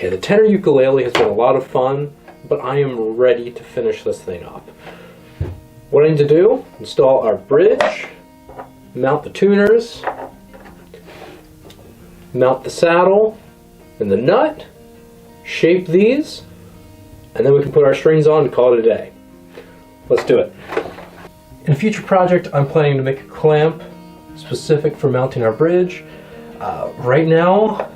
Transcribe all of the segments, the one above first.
Okay, the tenor ukulele has been a lot of fun, but I am ready to finish this thing up. What I need to do, install our bridge, mount the tuners, mount the saddle and the nut, shape these, and then we can put our strings on and call it a day. Let's do it. In a future project, I'm planning to make a clamp specific for mounting our bridge. Right now,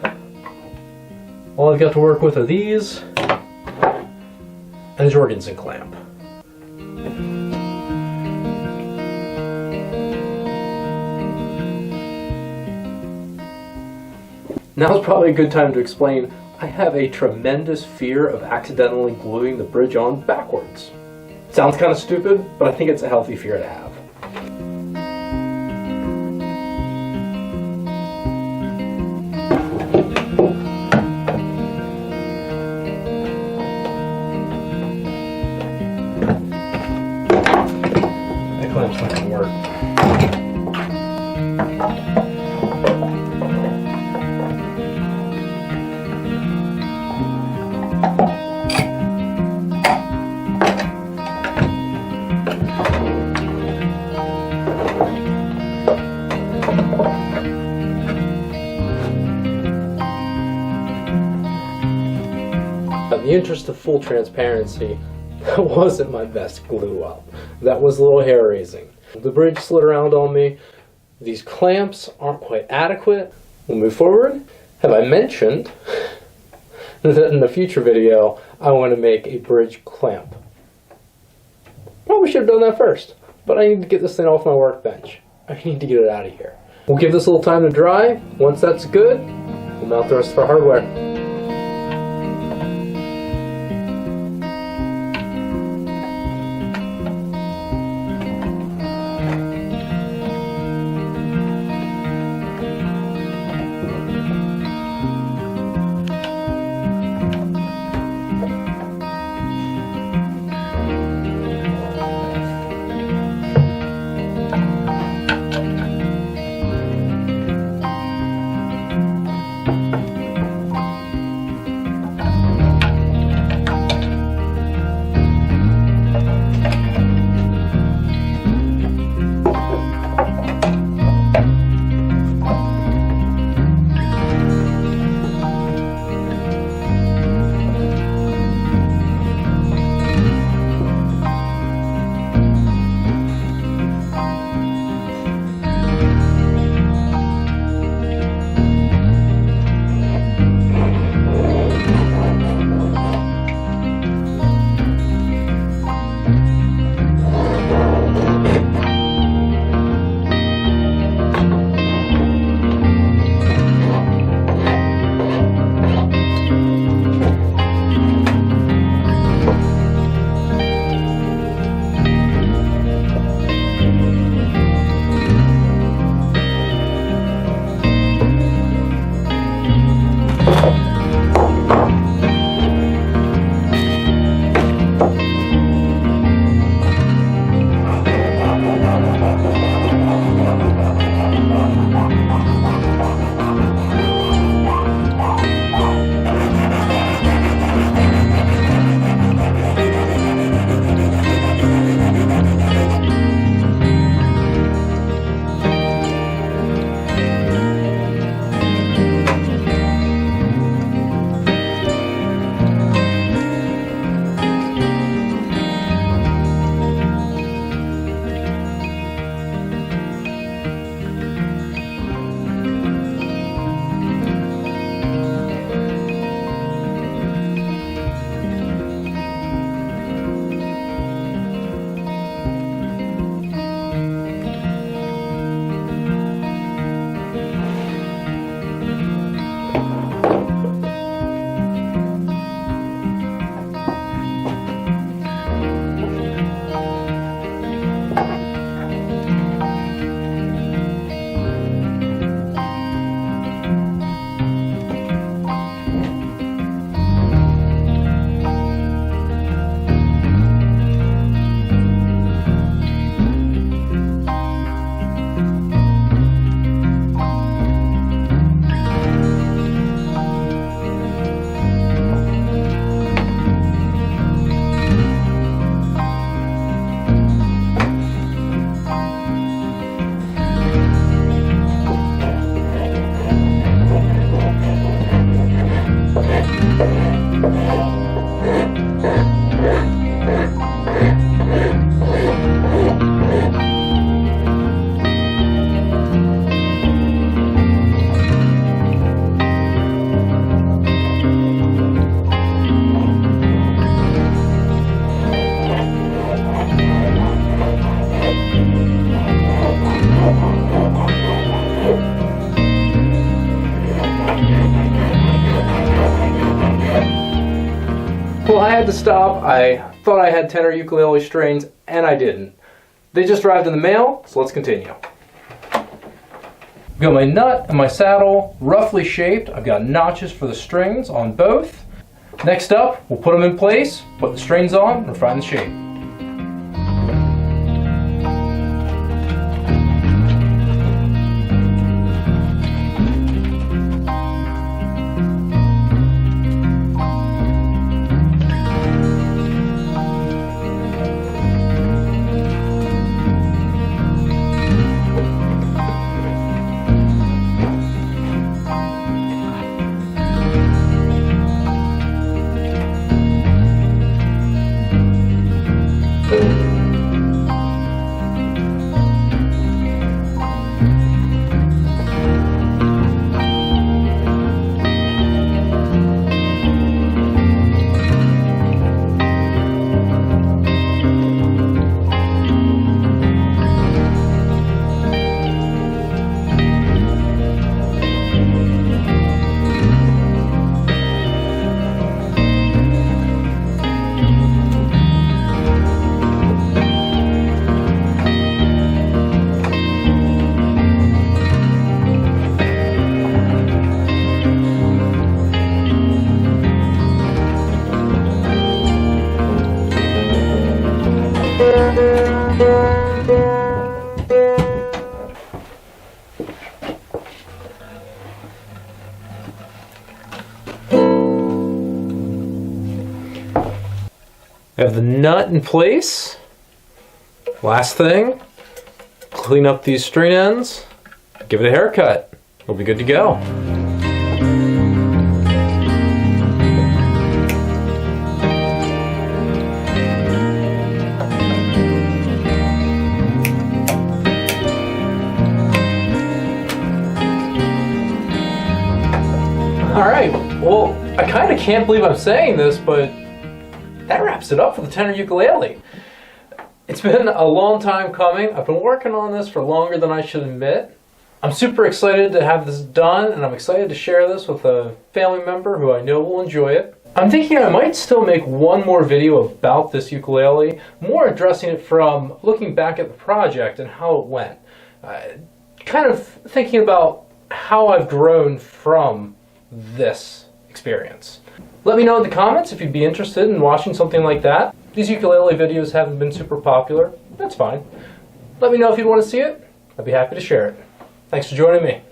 all I've got to work with are these and a Jorgensen clamp. Now's probably a good time to explain I have a tremendous fear of accidentally gluing the bridge on backwards. Sounds kind of stupid, but I think it's a healthy fear to have. That clamp's not going to work. In the interest of full transparency, that wasn't my best glue up. That was a little hair raising. The bridge slid around on me. These clamps aren't quite adequate. We'll move forward. Have I mentioned that in the future video I want to make a bridge clamp? Probably should have done that first, but I need to get this thing off my workbench. I need to get it out of here. We'll give this a little time to dry. Once that's good, we'll mount the rest of our hardware. Well, I had to stop. I thought I had tenor ukulele strings, and I didn't. They just arrived in the mail, so let's continue. I've got my nut and my saddle roughly shaped. I've got notches for the strings on both. Next up, we'll put them in place, put the strings on, and refine the shape. I have the nut in place. Last thing, clean up these string ends, give it a haircut. We'll be good to go. Alright, well, I kind of can't believe I'm saying this, but that wraps it up for the tenor ukulele. It's been a long time coming. I've been working on this for longer than I should admit. I'm super excited to have this done, and I'm excited to share this with a family member who I know will enjoy it. I'm thinking I might still make one more video about this ukulele, more addressing it from looking back at the project and how it went. Kind of thinking about how I've grown from this experience. Let me know in the comments if you'd be interested in watching something like that. These ukulele videos haven't been super popular. That's fine. Let me know if you'd want to see it. I'd be happy to share it. Thanks for joining me.